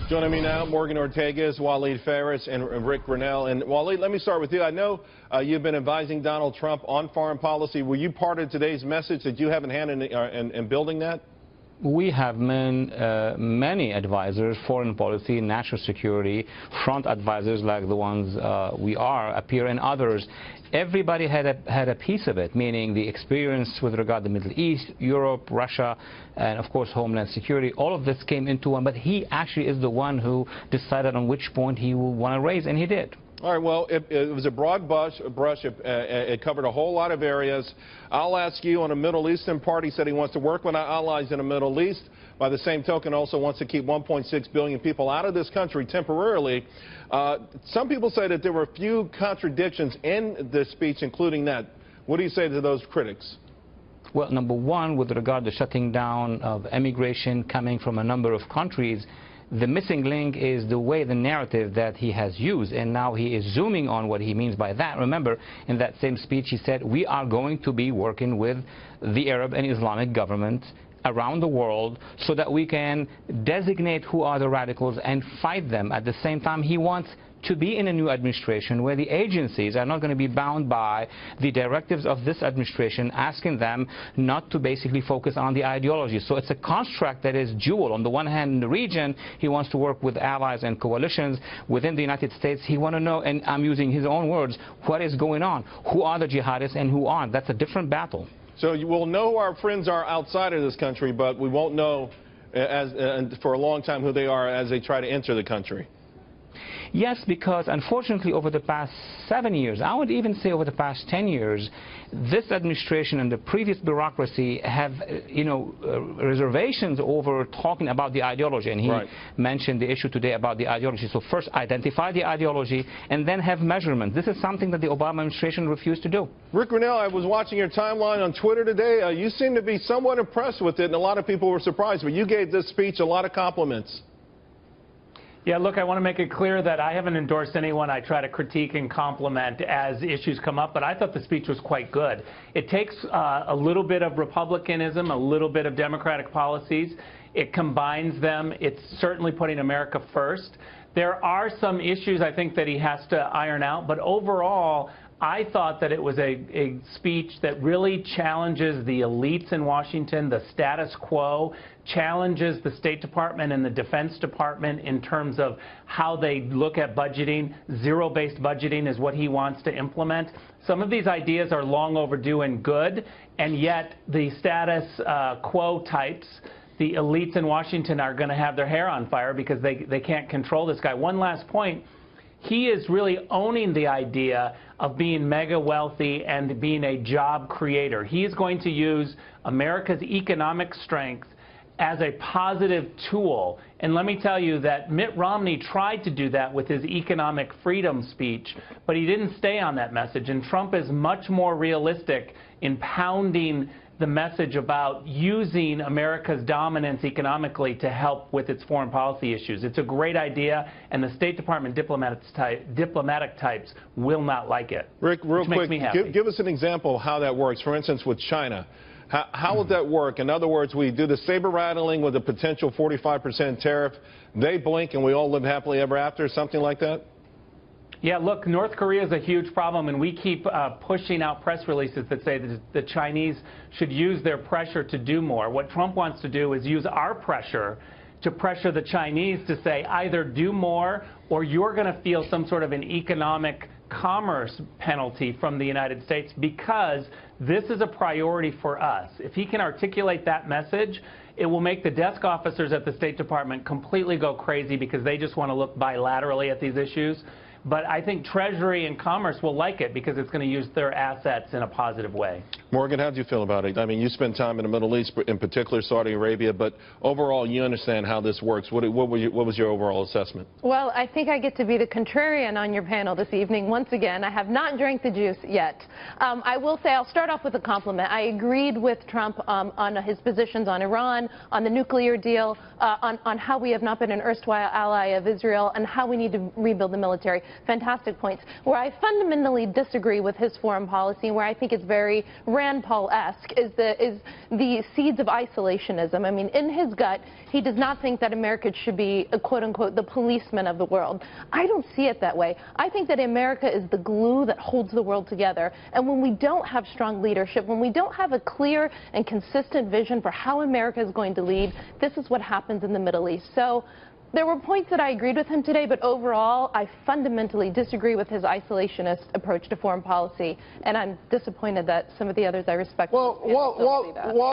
Joining me now, Morgan Ortagus, Walid Phares, and Rick Grenell. And Walid, let me start with you. I know you've been advising Donald Trump on foreign policy. Were you part of today's message that you have in hand in building that? We have many advisors, foreign policy, national security, front advisors like the ones we appear, and others. Everybody had a piece of it, meaning the experience with regard to the Middle East, Europe, Russia, and of course Homeland Security. All of this came into one, but he actually is the one who decided on which point he will want to raise, and he did. All right, well, it was a broad brush. It covered a whole lot of areas. I'll ask you, on a Middle Eastern party said he wants to work with our allies in the Middle East. By the same token, also wants to keep 1.6 billion people out of this country temporarily. Some people say that there were a few contradictions in this speech, including that. What do you say to those critics? Well, number one, with regard to shutting down of immigration coming from a number of countries, the missing link is the way, the narrative that he has used, and now he is zooming on what he means by that. Remember, in that same speech he said, we are going to be working with the Arab and Islamic governments around the world so that we can designate who are the radicals and fight them. At the same time, he wants to be in a new administration where the agencies are not going to be bound by the directives of this administration, asking them not to basically focus on the ideology. So it's a construct that is dual. On the one hand, in the region, he wants to work with allies and coalitions. Within the United States, he wants to know, and I'm using his own words, what is going on? Who are the jihadists and who aren't? That's a different battle. So you will know who our friends are outside of this country, but we won't know for a long time who they are as they try to enter the country. Yes, because unfortunately over the past 7 years, I would even say over the past 10 years, this administration and the previous bureaucracy have, reservations over talking about the ideology. And he mentioned the issue today about the ideology. So first identify the ideology and then have measurements. This is something that the Obama administration refused to do. Rick Grenell, I was watching your timeline on Twitter today. You seem to be somewhat impressed with it, and a lot of people were surprised. But you gave this speech a lot of compliments. Yeah, look, I want to make it clear that I haven't endorsed anyone. I try to critique and compliment as issues come up, but I thought the speech was quite good. It takes a little bit of republicanism, a little bit of democratic policies. It combines them. It's certainly putting America first. There are some issues, I think, that he has to iron out, but overall, I thought that it was a speech that really challenges the elites in Washington, the status quo, challenges the State Department and the Defense Department in terms of how they look at budgeting. Zero-based budgeting is what he wants to implement. Some of these ideas are long overdue and good, and yet the status quo types, the elites in Washington, are going to have their hair on fire because they can't control this guy. One last point. He is really owning the idea of being mega wealthy and being a job creator. He is going to use America's economic strength as a positive tool. And let me tell you that Mitt Romney tried to do that with his economic freedom speech, but he didn't stay on that message. And Trump is much more realistic in pounding the message about using America's dominance economically to help with its foreign policy issues. It's a great idea, and the State Department diplomatic types will not like it. Rick, real quick, quick, give us an example of how that works. For instance, with China, how would that work? In other words, we do the saber rattling with a potential 45% tariff. They blink and we all live happily ever after, something like that? Yeah, look, North Korea is a huge problem, and we keep pushing out press releases that say that the Chinese should use their pressure to do more. What Trump wants to do is use our pressure to pressure the Chinese to say either do more or you're going to feel some sort of an economic commerce penalty from the United States, because this is a priority for us. If he can articulate that message, it will make the desk officers at the State Department completely go crazy because they just want to look bilaterally at these issues. But I think Treasury and Commerce will like it because it's going to use their assets in a positive way. Morgan, how do you feel about it? I mean, you spend time in the Middle East, in particular Saudi Arabia, but overall you understand how this works. What was your overall assessment? Well, I think I get to be the contrarian on your panel this evening. Once again, I have not drank the juice yet. I will say, I'll start off with a compliment. I agreed with Trump on his positions on Iran, on the nuclear deal, on how we have not been an erstwhile ally of Israel, and how we need to rebuild the military. fantastic points. Where I fundamentally disagree with his foreign policy, and where I think it's very Rand Paul-esque, is the seeds of isolationism. I mean, in his gut, he does not think that America should be, quote-unquote, the policeman of the world. I don't see it that way. I think that America is the glue that holds the world together. And when we don't have strong leadership, when we don't have a clear and consistent vision for how America is going to lead, this is what happens in the Middle East. So there were points that I agreed with him today, but overall, I fundamentally disagree with his isolationist approach to foreign policy, and I'm disappointed that some of the others I respect don't see that.